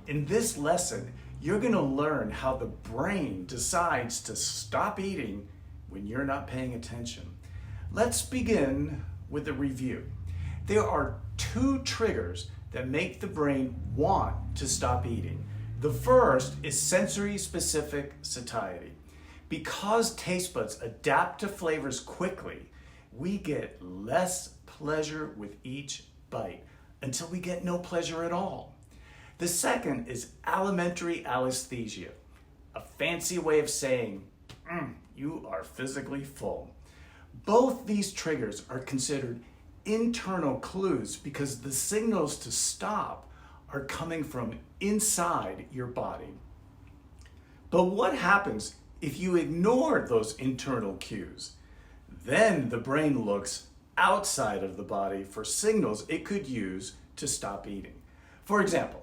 In this lesson, you're going to learn how the brain decides to stop eating when you're not paying attention. Let's begin with a review. There are two triggers that make the brain want to stop eating. The first is sensory-specific satiety. Because taste buds adapt to flavors quickly, we get less pleasure with each bite until we get no pleasure at all. The second is alimentary allisthesia, a fancy way of saying, you are physically full. Both these triggers are considered internal clues because the signals to stop are coming from inside your body. But what happens if you ignore those internal cues? Then the brain looks outside of the body for signals it could use to stop eating. For example,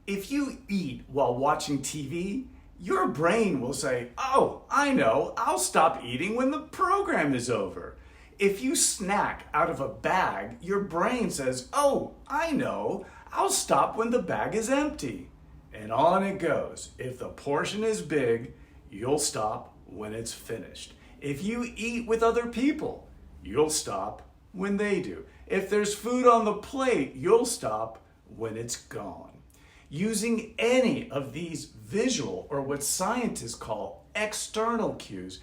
if you eat while watching TV, your brain will say, "Oh, I know, I'll stop eating when the program is over." If you snack out of a bag, your brain says, "Oh, I know, I'll stop when the bag is empty." And on it goes. If the portion is big, you'll stop when it's finished. If you eat with other people, you'll stop when they do. If there's food on the plate, you'll stop when it's gone. Using any of these visual, or what scientists call external cues,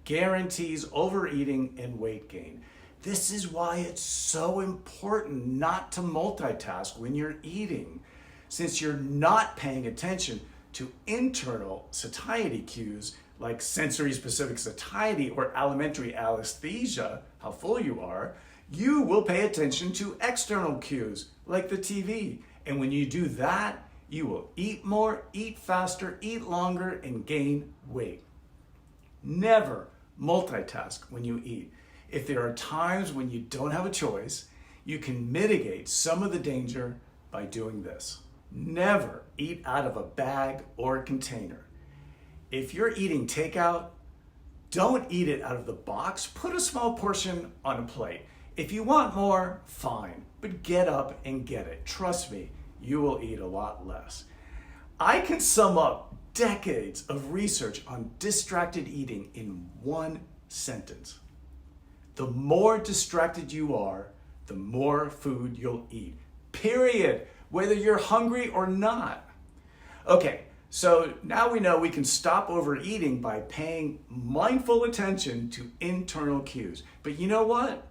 guarantees overeating and weight gain. This is why it's so important not to multitask when you're eating, since you're not paying attention to internal satiety cues like sensory-specific satiety or alimentary allisthesia, how full you are. You will pay attention to external cues like the TV. And when you do that, you will eat more, eat faster, eat longer, and gain weight. Never multitask when you eat. If there are times when you don't have a choice, you can mitigate some of the danger by doing this. Never eat out of a bag or a container. If you're eating takeout, don't eat it out of the box. Put a small portion on a plate. If you want more, fine, but get up and get it. Trust me, you will eat a lot less. I can sum up decades of research on distracted eating in one sentence. The more distracted you are, the more food you'll eat. Period. Whether you're hungry or not. Okay, so now we know we can stop overeating by paying mindful attention to internal cues. But you know what?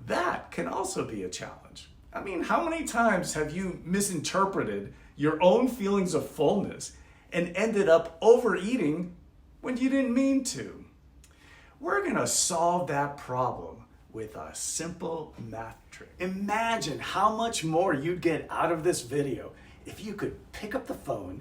That can also be a challenge. I mean, how many times have you misinterpreted your own feelings of fullness and ended up overeating when you didn't mean to? We're gonna solve that problem with a simple math trick. Imagine how much more you'd get out of this video if you could pick up the phone,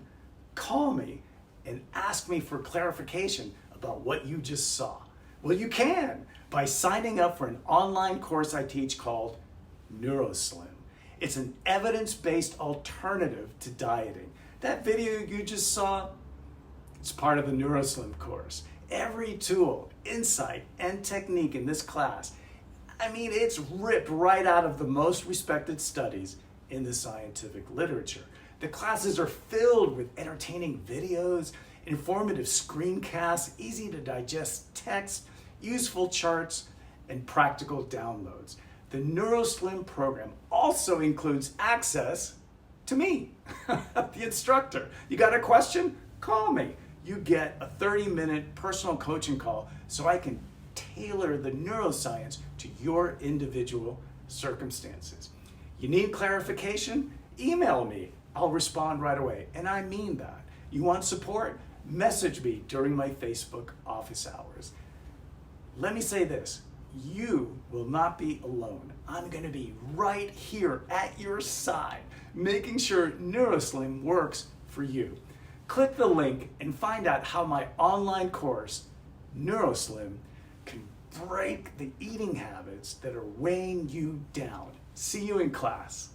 call me, and ask me for clarification about what you just saw. Well, you can by signing up for an online course I teach called Neuroslim. It's an evidence-based alternative to dieting. That video you just saw, it's part of the Neuroslim course. Every tool, insight, and technique in this class, I mean, it's ripped right out of the most respected studies in the scientific literature. The classes are filled with entertaining videos, informative screencasts, easy to digest text, useful charts, and practical downloads. The Neuroslim program also includes access to me, the instructor. You got a question? Call me. You get a 30-minute personal coaching call so I can tailor the neuroscience to your individual circumstances. You need clarification? Email me. I'll respond right away. And I mean that. You want support? Message me during my Facebook office hours. Let me say this. You will not be alone. I'm going to be right here at your side, making sure Neuroslim works for you. Click the link and find out how my online course, Neuroslim, can break the eating habits that are weighing you down. See you in class.